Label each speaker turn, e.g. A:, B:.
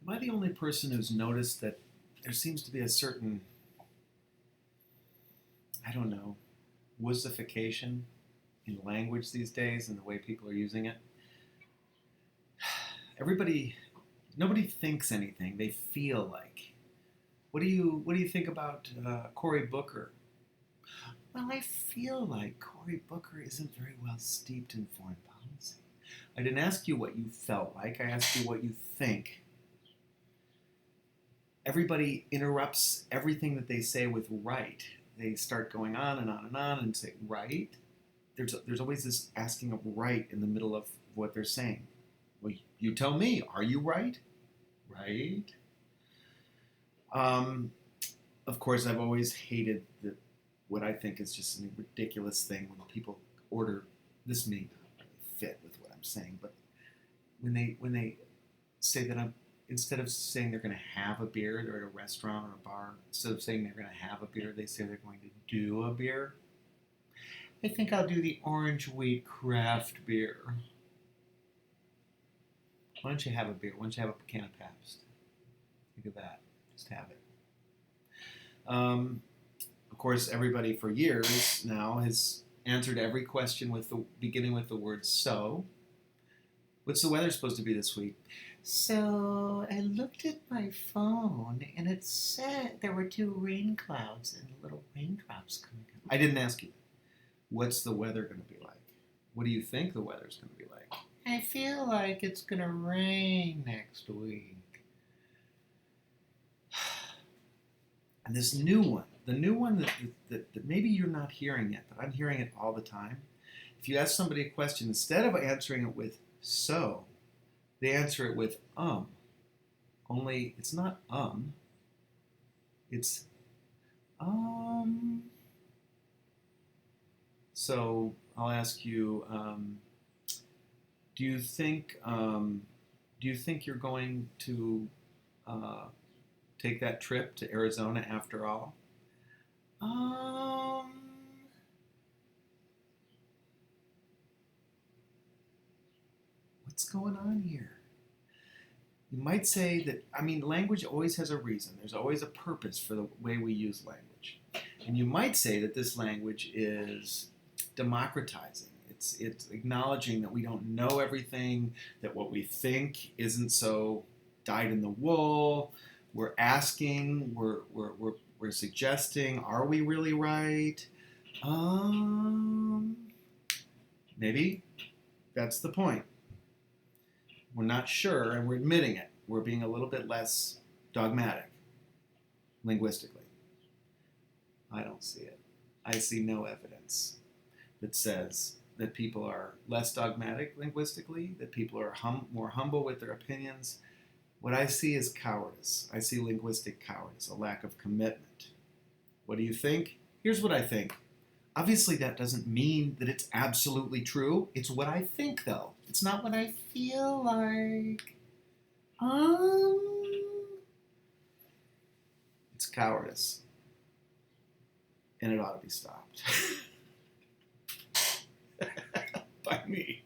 A: Am I the only person who's noticed that there seems to be a certain, I don't know, wussification in language these days and the way people are using it? Everybody, nobody thinks anything. They feel like. What do you think about Cory Booker? Well, I feel like Cory Booker isn't very well steeped in foreign policy. I didn't ask you what you felt like. I asked you what you think. Everybody interrupts everything that they say with right. They start going on and on and on and say right. There's always this asking of right in the middle of what they're saying. Well, you tell me, are you right? Right? Of course, I've always hated what I think is just a ridiculous thing when people order. This may not really fit with what I'm saying, but when they say that I'm instead of saying they're going to have a beer, they're at a restaurant or a bar. Instead of saying they're going to have a beer, they say they're going to do a beer. I think I'll do the orange wheat craft beer. Why don't you have a beer? Why don't you have a can of Pabst? Think of that. Just have it. Of course, everybody for years now has answered every question beginning with the word so. What's the weather supposed to be this week? So I looked at my phone and it said there were 2 rain clouds and little raindrops coming out. I didn't ask you. What's the weather going to be like? What do you think the weather's going to be like? I feel like it's going to rain next week. And this new one, the new one that maybe you're not hearing yet, but I'm hearing it all the time. If you ask somebody a question, instead of answering it with so, they answer it with Only it's not it's So I'll ask you, do you think you're going to take that trip to Arizona after all? What's going on here? You might say that, language always has a reason. There's always a purpose for the way we use language. And you might say that this language is democratizing. It's acknowledging that we don't know everything, that what we think isn't so dyed in the wool. We're asking, we're suggesting, are we really right? Maybe that's the point. We're not sure, and we're admitting it. We're being a little bit less dogmatic, linguistically. I don't see it. I see no evidence that says that people are less dogmatic linguistically, that people are more humble with their opinions. What I see is cowardice. I see linguistic cowardice, a lack of commitment. What do you think? Here's what I think. Obviously, that doesn't mean that it's absolutely true. It's what I think, though. It's not what I feel like. It's cowardice. And it ought to be stopped. By me.